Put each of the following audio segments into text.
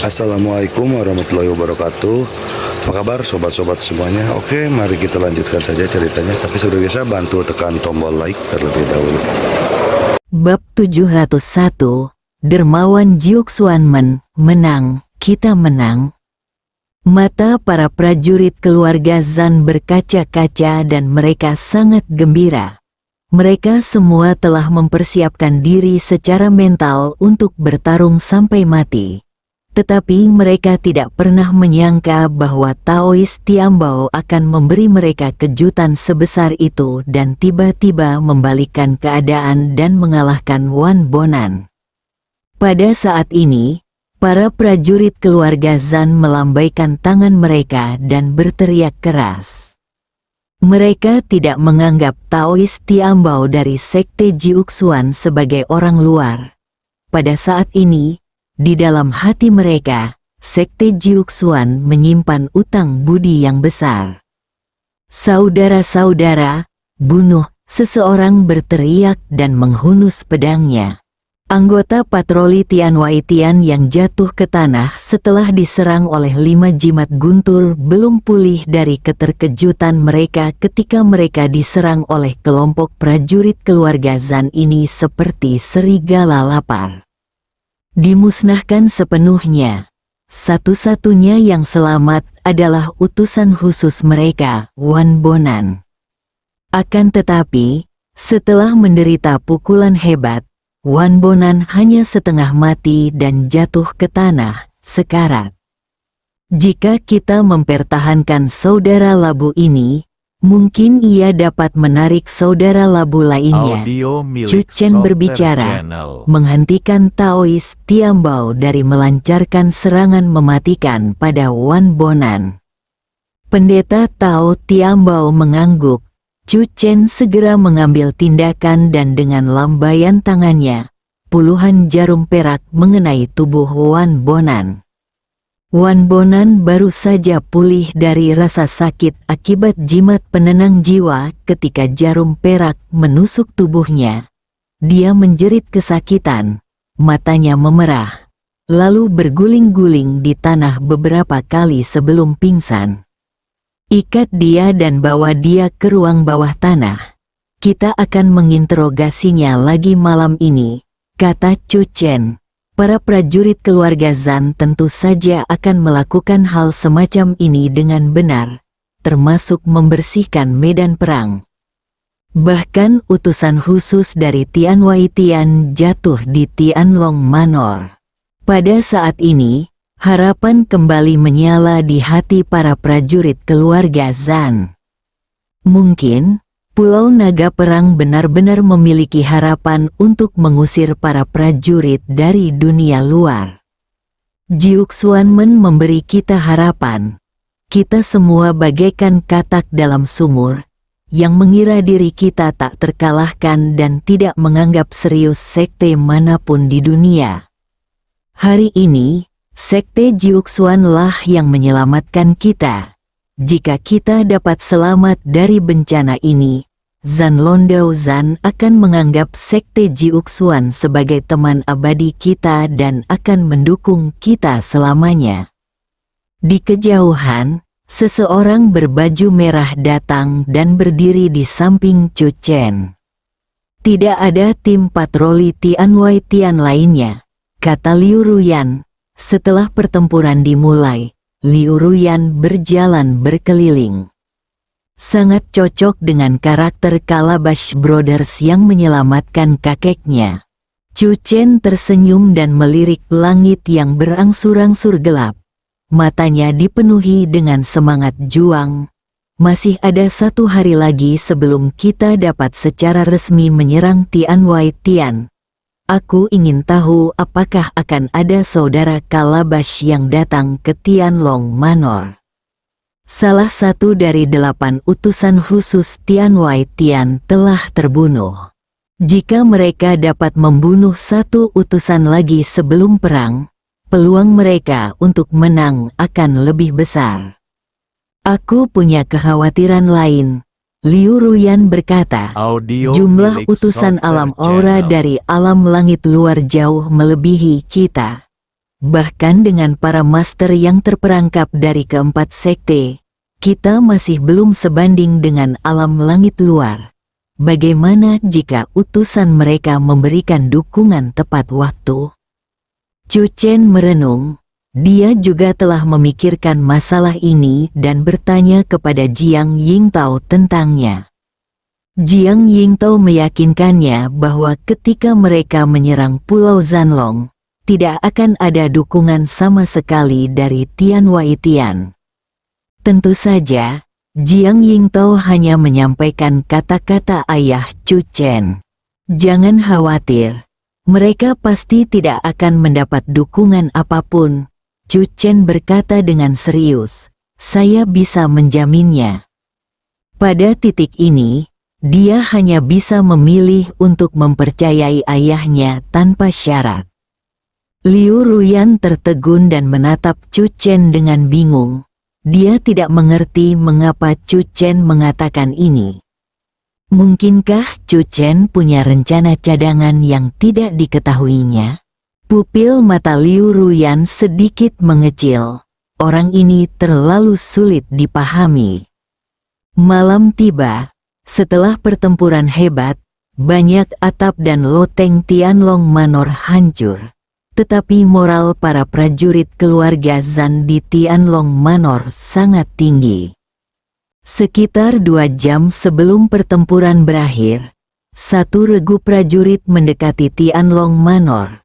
Assalamualaikum warahmatullahi wabarakatuh. Apa kabar sobat-sobat semuanya? Oke, mari kita lanjutkan saja ceritanya. Tapi seperti biasa bantu tekan tombol like terlebih dahulu. Bab 701, Dermawan Jiuxuanmen, menang, kita menang. Mata para prajurit keluarga Zan berkaca-kaca dan mereka sangat gembira. Mereka semua telah mempersiapkan diri secara mental untuk bertarung sampai mati. Tetapi mereka tidak pernah menyangka bahwa Taois Tiambao akan memberi mereka kejutan sebesar itu dan tiba-tiba membalikkan keadaan dan mengalahkan Wan Bonan. Pada saat ini, para prajurit keluarga Zan melambaikan tangan mereka dan berteriak keras. Mereka tidak menganggap Taois Tiambao dari Sekte Jiuxuan sebagai orang luar. Pada saat ini, di dalam hati mereka, Sekte Jiuxuan menyimpan utang budi yang besar. Saudara-saudara, bunuh, seseorang berteriak dan menghunus pedangnya. Anggota patroli Tianwai Tian yang jatuh ke tanah setelah diserang oleh 5 jimat guntur belum pulih dari keterkejutan mereka ketika mereka diserang oleh kelompok prajurit keluarga Zan ini seperti serigala lapar. Dimusnahkan sepenuhnya. Satu-satunya yang selamat adalah utusan khusus mereka, Wan Bonan. Akan tetapi, setelah menderita pukulan hebat, Wan Bonan hanya setengah mati dan jatuh ke tanah, sekarat. Jika kita mempertahankan saudara labu ini, mungkin ia dapat menarik saudara labu lainnya. Chu Chen berbicara, menghentikan Taois Tiambao dari melancarkan serangan mematikan pada Wan Bonan. Pendeta Tao Tiambao mengangguk. Chu Chen segera mengambil tindakan dan dengan lambaian tangannya, puluhan jarum perak mengenai tubuh Wan Bonan. Wan Bonan baru saja pulih dari rasa sakit akibat jimat penenang jiwa ketika jarum perak menusuk tubuhnya. Dia menjerit kesakitan, matanya memerah, lalu berguling-guling di tanah beberapa kali sebelum pingsan. Ikat dia dan bawa dia ke ruang bawah tanah. Kita akan menginterogasinya lagi malam ini, kata Chu Chen. Para prajurit keluarga Zan tentu saja akan melakukan hal semacam ini dengan benar, termasuk membersihkan medan perang. Bahkan utusan khusus dari Tianwai Tian jatuh di Tianlong Manor. Pada saat ini, harapan kembali menyala di hati para prajurit keluarga Zan. Mungkin, Pulau Naga Perang benar-benar memiliki harapan untuk mengusir para prajurit dari dunia luar. Jiuxuanmen memberi kita harapan. Kita semua bagaikan katak dalam sumur, yang mengira diri kita tak terkalahkan dan tidak menganggap serius sekte manapun di dunia. Hari ini, Sekte Jiuxuan lah yang menyelamatkan kita. Jika kita dapat selamat dari bencana ini, Zan Londao Zan akan menganggap Sekte Jiuxuan sebagai teman abadi kita dan akan mendukung kita selamanya. Di kejauhan, seseorang berbaju merah datang dan berdiri di samping Chu Chen. Tidak ada tim patroli Tianwai Tian lainnya, kata Liu Ruyan. Setelah pertempuran dimulai, Liu Ruyan berjalan berkeliling. Sangat cocok dengan karakter Calabash Brothers yang menyelamatkan kakeknya. Chu Chen tersenyum dan melirik langit yang berangsur-angsur gelap. Matanya dipenuhi dengan semangat juang. Masih ada 1 hari lagi sebelum kita dapat secara resmi menyerang Tianwai Tian. Aku ingin tahu apakah akan ada saudara Calabash yang datang ke Tianlong Manor. Salah satu dari 8 utusan khusus Tianwai Tian telah terbunuh. Jika mereka dapat membunuh 1 utusan lagi sebelum perang, peluang mereka untuk menang akan lebih besar. Aku punya kekhawatiran lain. Liu Ruyan berkata, jumlah utusan alam aura dari alam langit luar jauh melebihi kita. Bahkan dengan para master yang terperangkap dari keempat sekte, kita masih belum sebanding dengan alam langit luar. Bagaimana jika utusan mereka memberikan dukungan tepat waktu? Chu Chen merenung. Dia juga telah memikirkan masalah ini dan bertanya kepada Jiang Yingtao tentangnya. Jiang Yingtao meyakinkannya bahwa ketika mereka menyerang Pulau Zanlong, tidak akan ada dukungan sama sekali dari Tian Waitian. Tentu saja, Jiang Yingtao hanya menyampaikan kata-kata ayah Chu Chen. Jangan khawatir, mereka pasti tidak akan mendapat dukungan apapun. Chu Chen berkata dengan serius, saya bisa menjaminnya. Pada titik ini, dia hanya bisa memilih untuk mempercayai ayahnya tanpa syarat. Liu Ruyan tertegun dan menatap Chu Chen dengan bingung. Dia tidak mengerti mengapa Chu Chen mengatakan ini. Mungkinkah Chu Chen punya rencana cadangan yang tidak diketahuinya? Pupil mata Liu Ruyan sedikit mengecil. Orang ini terlalu sulit dipahami. Malam tiba. Setelah pertempuran hebat, banyak atap dan loteng Tianlong Manor hancur. Tetapi moral para prajurit keluarga Zan di Tianlong Manor sangat tinggi. Sekitar 2 jam sebelum pertempuran berakhir, satu regu prajurit mendekati Tianlong Manor.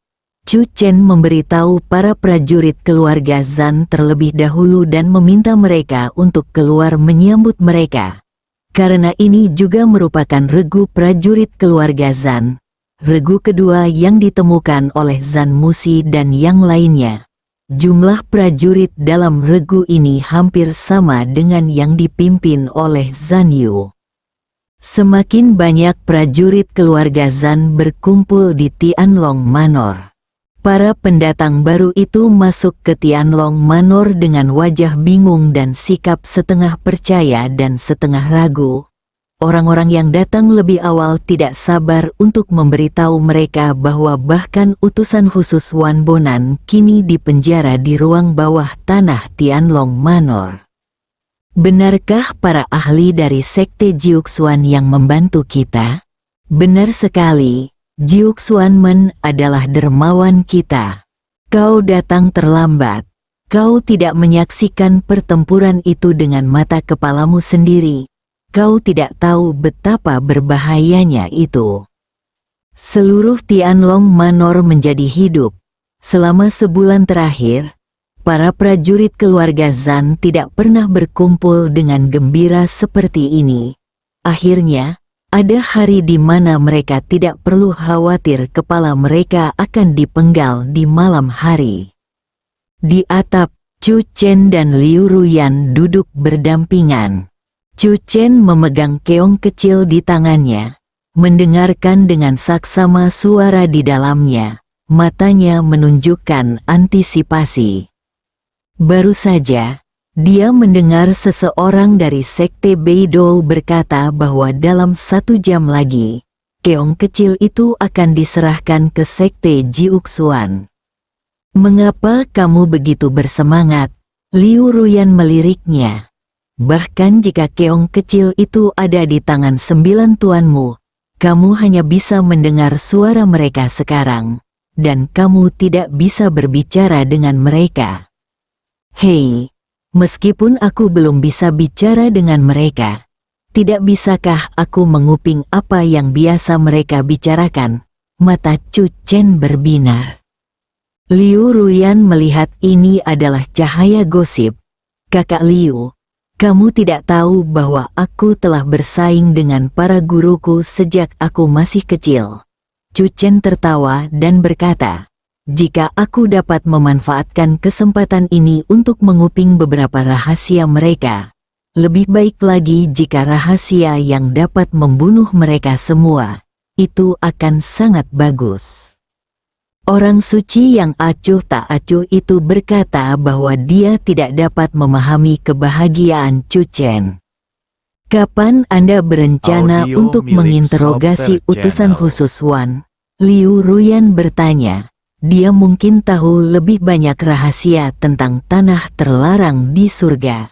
Chu Chen memberitahu para prajurit keluarga Zan terlebih dahulu dan meminta mereka untuk keluar menyambut mereka. Karena ini juga merupakan regu prajurit keluarga Zan, regu kedua yang ditemukan oleh Zan Musi dan yang lainnya. Jumlah prajurit dalam regu ini hampir sama dengan yang dipimpin oleh Zan Yu. Semakin banyak prajurit keluarga Zan berkumpul di Tianlong Manor. Para pendatang baru itu masuk ke Tianlong Manor dengan wajah bingung dan sikap setengah percaya dan setengah ragu. Orang-orang yang datang lebih awal tidak sabar untuk memberitahu mereka bahwa bahkan utusan khusus Wan Bonan kini dipenjara di ruang bawah tanah Tianlong Manor. Benarkah para ahli dari sekte Jiuxuan yang membantu kita? Benar sekali. Jiuxuanmen adalah dermawan kita. Kau datang terlambat. Kau tidak menyaksikan pertempuran itu dengan mata kepalamu sendiri. Kau tidak tahu betapa berbahayanya itu. Seluruh Tianlong Manor menjadi hidup. Selama sebulan terakhir, para prajurit keluarga Zan tidak pernah berkumpul dengan gembira seperti ini. Akhirnya, ada hari di mana mereka tidak perlu khawatir kepala mereka akan dipenggal di malam hari. Di atap, Chu Chen dan Liu Ruyan duduk berdampingan. Chu Chen memegang keong kecil di tangannya, mendengarkan dengan saksama suara di dalamnya, matanya menunjukkan antisipasi. Baru saja, dia mendengar seseorang dari sekte Beidou berkata bahwa dalam 1 jam lagi, keong kecil itu akan diserahkan ke sekte Jiuxuan. Mengapa kamu begitu bersemangat? Liu Ruyan meliriknya. Bahkan jika keong kecil itu ada di tangan 9 tuanmu, kamu hanya bisa mendengar suara mereka sekarang, dan kamu tidak bisa berbicara dengan mereka. Hei! Meskipun aku belum bisa bicara dengan mereka, tidak bisakah aku menguping apa yang biasa mereka bicarakan? Mata Chu Chen berbinar. Liu Ruyan melihat ini adalah cahaya gosip. Kakak Liu, kamu tidak tahu bahwa aku telah bersaing dengan para guruku sejak aku masih kecil. Chu Chen tertawa dan berkata, jika aku dapat memanfaatkan kesempatan ini untuk menguping beberapa rahasia mereka, lebih baik lagi jika rahasia yang dapat membunuh mereka semua, itu akan sangat bagus. Orang suci yang acuh tak acuh itu berkata bahwa dia tidak dapat memahami kebahagiaan Chu Chen. Kapan Anda berencana untuk menginterogasi utusan khusus Wan? Liu Ruyan bertanya. dia mungkin tahu lebih banyak rahasia tentang tanah terlarang di surga.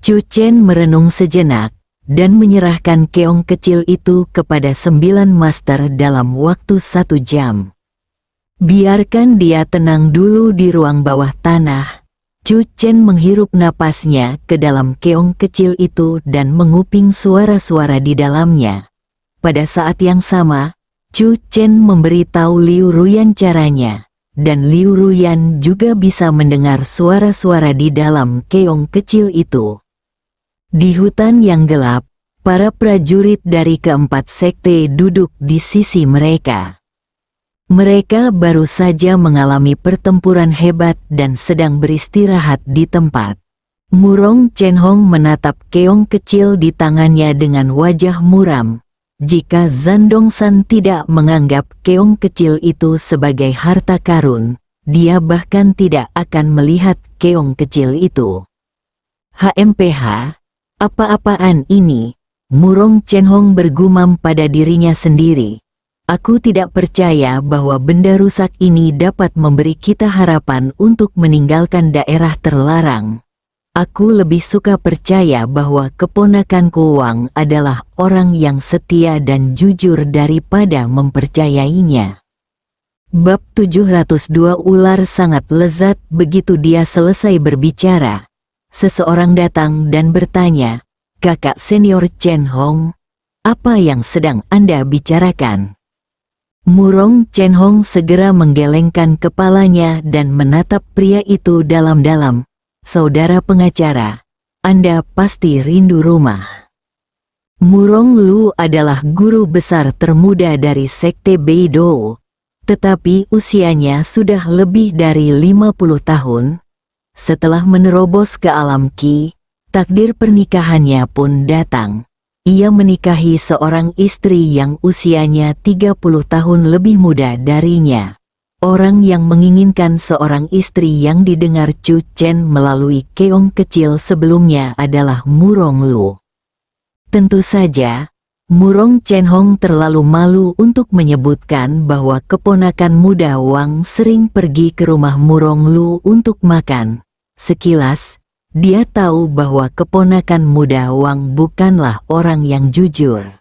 Chu Chen merenung sejenak, dan menyerahkan keong kecil itu kepada 9 master dalam waktu 1 jam. Biarkan dia tenang dulu di ruang bawah tanah. Chu Chen menghirup napasnya ke dalam keong kecil itu dan menguping suara-suara di dalamnya. Pada saat yang sama, Chu Chen memberitahu Liu Ruyan caranya, dan Liu Ruyan juga bisa mendengar suara-suara di dalam keong kecil itu. Di hutan yang gelap, para prajurit dari keempat sekte duduk di sisi mereka. Mereka baru saja mengalami pertempuran hebat dan sedang beristirahat di tempat. Murong Chen-hong menatap keong kecil di tangannya dengan wajah muram. Jika Zandong-san tidak menganggap keong kecil itu sebagai harta karun, dia bahkan tidak akan melihat keong kecil itu. HMPH, apa-apaan ini? Murong Chen-hong bergumam pada dirinya sendiri. Aku tidak percaya bahwa benda rusak ini dapat memberi kita harapan untuk meninggalkan daerah terlarang. Aku lebih suka percaya bahwa keponakanku Wang adalah orang yang setia dan jujur daripada mempercayainya. Bab 702 Ular sangat lezat. Begitu dia selesai berbicara, seseorang datang dan bertanya, "Kakak senior Chen-hong, apa yang sedang Anda bicarakan?" Murong Chen-hong segera menggelengkan kepalanya dan menatap pria itu dalam-dalam. "Saudara pengacara, Anda pasti rindu rumah." Murong Lu adalah guru besar termuda dari Sekte Beidou, tetapi usianya sudah lebih dari 50 tahun. Setelah menerobos ke alam Qi, takdir pernikahannya pun datang. Ia menikahi seorang istri yang usianya 30 tahun lebih muda darinya. Orang yang menginginkan seorang istri yang didengar Chu Chen melalui keong kecil sebelumnya adalah Murong Lu. Tentu saja, Murong Chen-hong terlalu malu untuk menyebutkan bahwa keponakan muda Wang sering pergi ke rumah Murong Lu untuk makan. Sekilas, dia tahu bahwa keponakan muda Wang bukanlah orang yang jujur.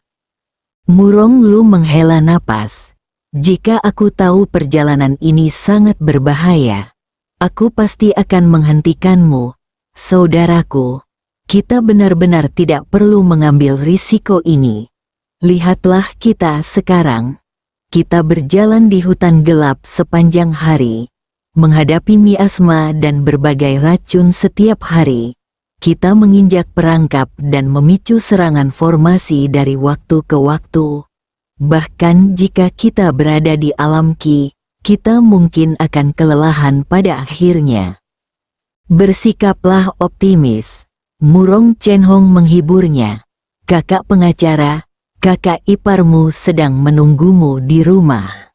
Murong Lu menghela napas. "Jika aku tahu perjalanan ini sangat berbahaya, aku pasti akan menghentikanmu. Saudaraku, kita benar-benar tidak perlu mengambil risiko ini. Lihatlah kita sekarang. Kita berjalan di hutan gelap sepanjang hari, menghadapi miasma dan berbagai racun setiap hari. Kita menginjak perangkap dan memicu serangan formasi dari waktu ke waktu. Bahkan jika kita berada di alam Qi, kita mungkin akan kelelahan pada akhirnya. Bersikaplah optimis." Murong Chen-hong menghiburnya. "Kakak pengacara, kakak iparmu sedang menunggumu di rumah."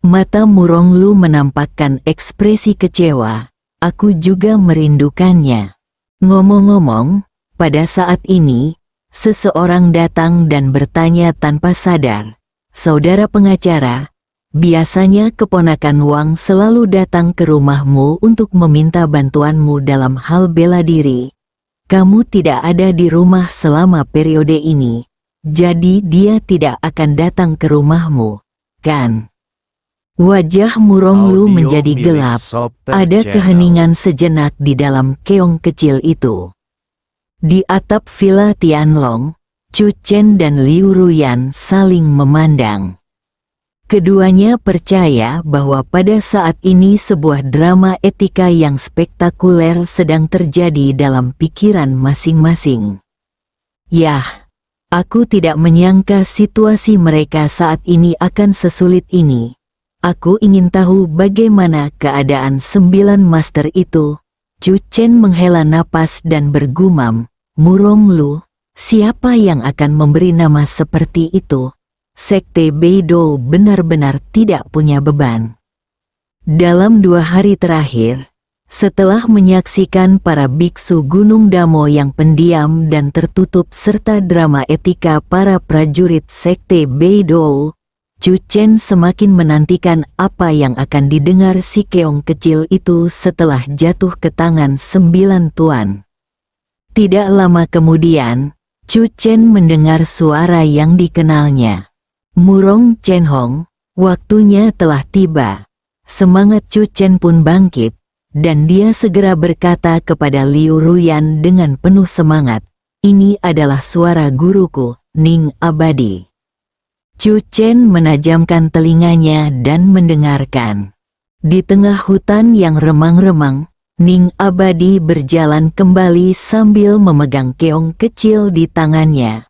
Mata Murong Lu menampakkan ekspresi kecewa. "Aku juga merindukannya." Ngomong-ngomong, pada saat ini, seseorang datang dan bertanya tanpa sadar, "Saudara pengacara, biasanya keponakan Wang selalu datang ke rumahmu untuk meminta bantuanmu dalam hal bela diri. Kamu tidak ada di rumah selama periode ini, jadi dia tidak akan datang ke rumahmu, kan?" Wajah Murong Lu menjadi gelap. Ada keheningan sejenak di dalam keong kecil itu. Di atap villa Tianlong, Chu Chen dan Liu Ruyan saling memandang. Keduanya percaya bahwa pada saat ini sebuah drama etika yang spektakuler sedang terjadi dalam pikiran masing-masing. Yah, aku tidak menyangka situasi mereka saat ini akan sesulit ini. Aku ingin tahu bagaimana keadaan 9 master itu. Chu Chen menghela napas dan bergumam, "Murong Lu, siapa yang akan memberi nama seperti itu? Sekte Beidou benar-benar tidak punya beban." Dalam 2 hari terakhir, setelah menyaksikan para biksu Gunung Damo yang pendiam dan tertutup serta drama etika para prajurit Sekte Beidou, Chu Chen semakin menantikan apa yang akan didengar si keong kecil itu setelah jatuh ke tangan 9 tuan. Tidak lama kemudian, Chu Chen mendengar suara yang dikenalnya. Murong Chen Hong, waktunya telah tiba. Semangat Chu Chen pun bangkit, dan dia segera berkata kepada Liu Ruyan dengan penuh semangat, "Ini adalah suara guruku, Ning Abadi." Chu Chen menajamkan telinganya dan mendengarkan. Di tengah hutan yang remang-remang, Ning Abadi berjalan kembali sambil memegang keong kecil di tangannya.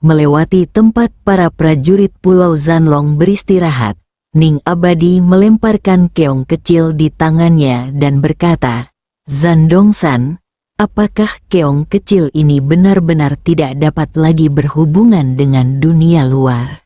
Melewati tempat para prajurit Pulau Zanlong beristirahat, Ning Abadi melemparkan keong kecil di tangannya dan berkata, "Zandongsan, apakah keong kecil ini benar-benar tidak dapat lagi berhubungan dengan dunia luar?"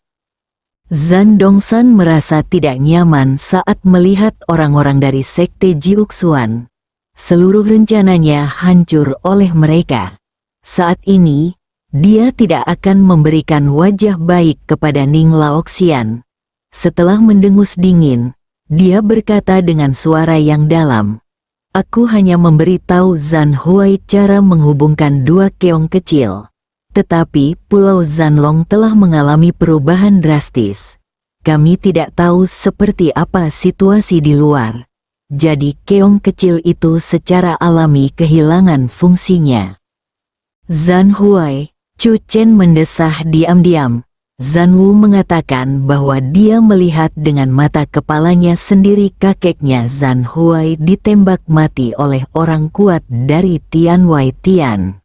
Zandongsan merasa tidak nyaman saat melihat orang-orang dari sekte Jiuxuan. Seluruh rencananya hancur oleh mereka. Saat ini, dia tidak akan memberikan wajah baik kepada Ning Laoxian. Setelah mendengus dingin, dia berkata dengan suara yang dalam, "Aku hanya memberitahu Zan Huai cara menghubungkan dua keong kecil. Tetapi Pulau Zanlong telah mengalami perubahan drastis. Kami tidak tahu seperti apa situasi di luar. Jadi keong kecil itu secara alami kehilangan fungsinya." Zan Huai, Chu Chen mendesah diam-diam. Zan Wu mengatakan bahwa dia melihat dengan mata kepalanya sendiri kakeknya Zan Huai ditembak mati oleh orang kuat dari Tian Wai Tian.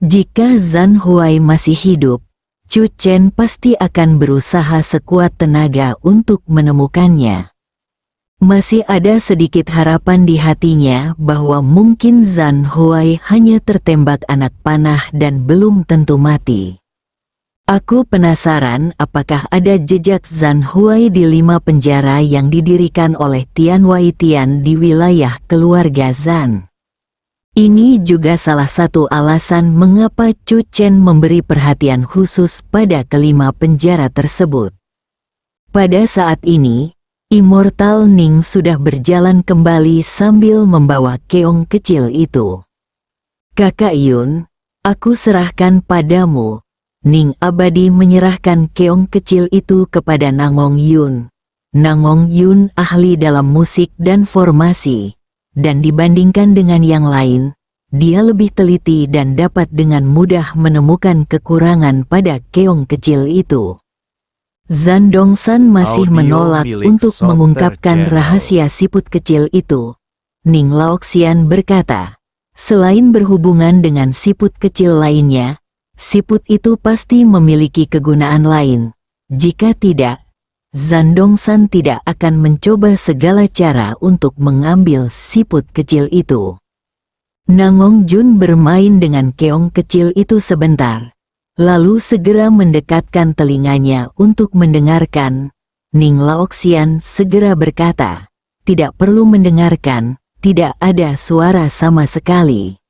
Jika Zan Huai masih hidup, Chu Chen pasti akan berusaha sekuat tenaga untuk menemukannya. Masih ada sedikit harapan di hatinya bahwa mungkin Zan Huai hanya tertembak anak panah dan belum tentu mati. Aku penasaran apakah ada jejak Zan Huai di 5 penjara yang didirikan oleh Tian Wai Tian di wilayah keluarga Zan. Ini juga salah satu alasan mengapa Chu Chen memberi perhatian khusus pada kelima penjara tersebut. Pada saat ini, Immortal Ning sudah berjalan kembali sambil membawa keong kecil itu. "Kakak Yun, aku serahkan padamu." Ning Abadi menyerahkan keong kecil itu kepada Nangong Yun. Nangong Yun ahli dalam musik dan formasi. Dan dibandingkan dengan yang lain, dia lebih teliti dan dapat dengan mudah menemukan kekurangan pada keong kecil itu. Zandongsan masih menolak untuk mengungkapkan rahasia siput kecil itu. Ning Laoxian berkata, "Selain berhubungan dengan siput kecil lainnya, siput itu pasti memiliki kegunaan lain. Jika tidak, Zandongsan tidak akan mencoba segala cara untuk mengambil siput kecil itu." Nangong Jun bermain dengan keong kecil itu sebentar, lalu segera mendekatkan telinganya untuk mendengarkan. Ning Laoxian segera berkata, "Tidak perlu mendengarkan, tidak ada suara sama sekali."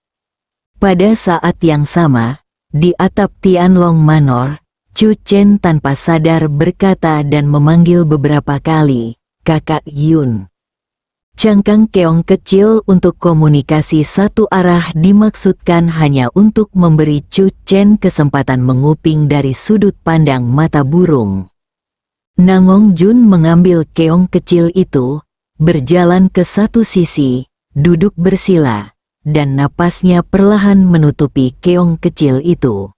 Pada saat yang sama, di atap Tianlong Manor, Chu Chen tanpa sadar berkata dan memanggil beberapa kali, "Kakak Yun." Cangkang keong kecil untuk komunikasi satu arah dimaksudkan hanya untuk memberi Chu Chen kesempatan menguping dari sudut pandang mata burung. Nangong Jun mengambil keong kecil itu, berjalan ke satu sisi, duduk bersila, dan napasnya perlahan menutupi keong kecil itu.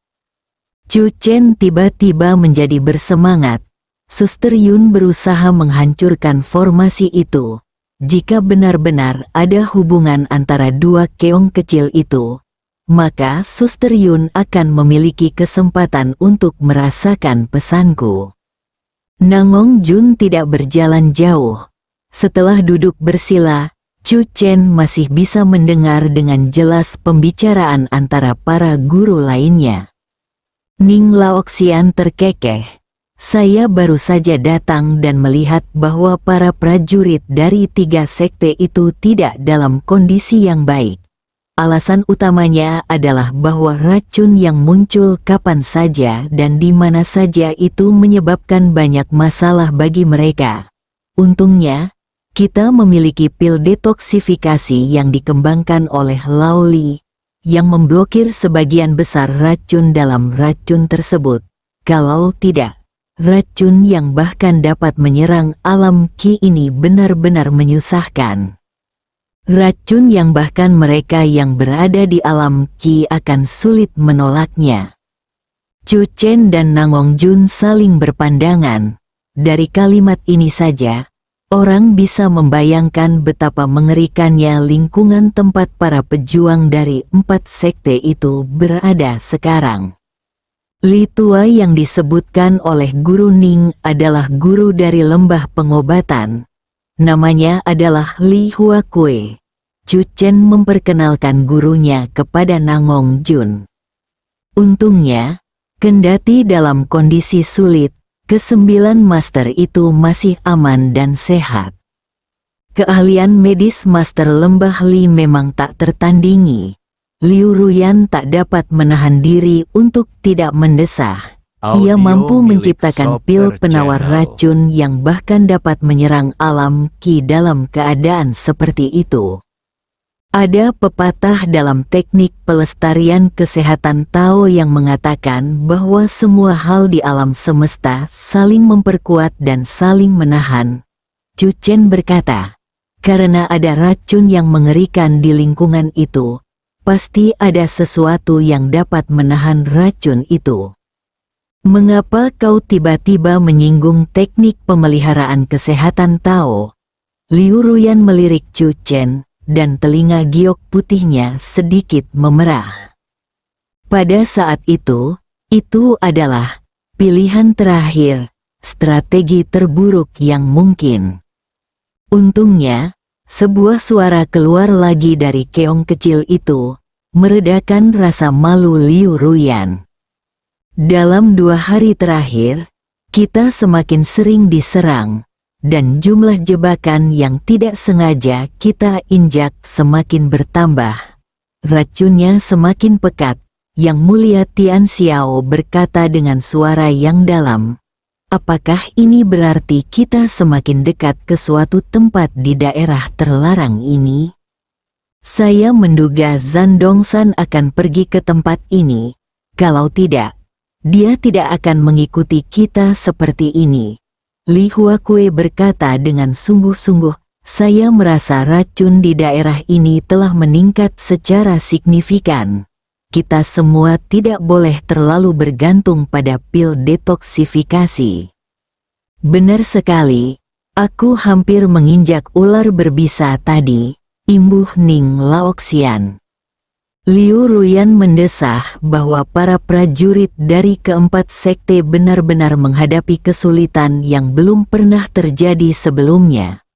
Chu Chen tiba-tiba menjadi bersemangat. Suster Yun berusaha menghancurkan formasi itu. Jika benar-benar ada hubungan antara dua keong kecil itu, maka Suster Yun akan memiliki kesempatan untuk merasakan pesanku. Nangong Jun tidak berjalan jauh. Setelah duduk bersila, Chu Chen masih bisa mendengar dengan jelas pembicaraan antara para guru lainnya. Ning Laoxian terkekeh. "Saya baru saja datang dan melihat bahwa para prajurit dari 3 sekte itu tidak dalam kondisi yang baik. Alasan utamanya adalah bahwa racun yang muncul kapan saja dan di mana saja itu menyebabkan banyak masalah bagi mereka. Untungnya, kita memiliki pil detoksifikasi yang dikembangkan oleh Laoli, yang memblokir sebagian besar racun dalam racun tersebut. Kalau tidak, racun yang bahkan dapat menyerang alam Ki ini benar-benar menyusahkan. Racun yang bahkan mereka yang berada di alam Ki akan sulit menolaknya. Chu Chen dan Nangong Jun saling berpandangan. Dari kalimat ini saja, orang bisa membayangkan betapa mengerikannya lingkungan tempat para pejuang dari 4 sekte itu berada sekarang. Li Tua yang disebutkan oleh Guru Ning adalah guru dari lembah pengobatan. Namanya adalah Li Huakue. Chu Chen memperkenalkan gurunya kepada Nangong Jun. Untungnya, kendati dalam kondisi sulit, ke-9 master itu masih aman dan sehat. Keahlian medis Master Lembah Li memang tak tertandingi. Liu Ruyan tak dapat menahan diri untuk tidak mendesah. Ia mampu menciptakan pil penawar racun yang bahkan dapat menyerang alam Ki dalam keadaan seperti itu. Ada pepatah dalam teknik pelestarian kesehatan Tao yang mengatakan bahwa semua hal di alam semesta saling memperkuat dan saling menahan. Chu Chen berkata, karena ada racun yang mengerikan di lingkungan itu, pasti ada sesuatu yang dapat menahan racun itu. Mengapa kau tiba-tiba menyinggung teknik pemeliharaan kesehatan Tao? Liu Ruyan melirik Chu Chen, dan telinga giok putihnya sedikit memerah. Pada saat itu adalah pilihan terakhir, strategi terburuk yang mungkin. Untungnya, sebuah suara keluar lagi dari keong kecil itu, meredakan rasa malu Liu Ruyan. Dalam 2 hari terakhir, kita semakin sering diserang, dan jumlah jebakan yang tidak sengaja kita injak semakin bertambah. Racunnya semakin pekat. Yang Mulia Tian Xiao berkata dengan suara yang dalam. Apakah ini berarti kita semakin dekat ke suatu tempat di daerah terlarang ini? Saya menduga Zhan Dongsan akan pergi ke tempat ini. Kalau tidak, dia tidak akan mengikuti kita seperti ini. Li Huakue berkata dengan sungguh-sungguh, saya merasa racun di daerah ini telah meningkat secara signifikan. Kita semua tidak boleh terlalu bergantung pada pil detoksifikasi. Benar sekali, aku hampir menginjak ular berbisa tadi, imbuh Ning Laoxian. Liu Ruyan mendesah bahwa para prajurit dari ke-4 sekte benar-benar menghadapi kesulitan yang belum pernah terjadi sebelumnya.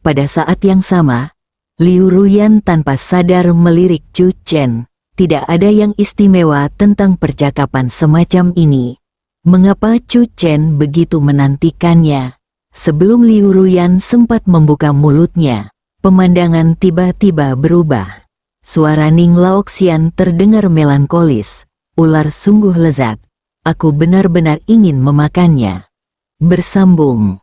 Pada saat yang sama, Liu Ruyan tanpa sadar melirik Chu Chen. Tidak ada yang istimewa tentang percakapan semacam ini. Mengapa Chu Chen begitu menantikannya? Sebelum Liu Ruyan sempat membuka mulutnya, pemandangan tiba-tiba berubah. Suara Ning Laoxian terdengar melankolis. Ular sungguh lezat. Aku benar-benar ingin memakannya. Bersambung.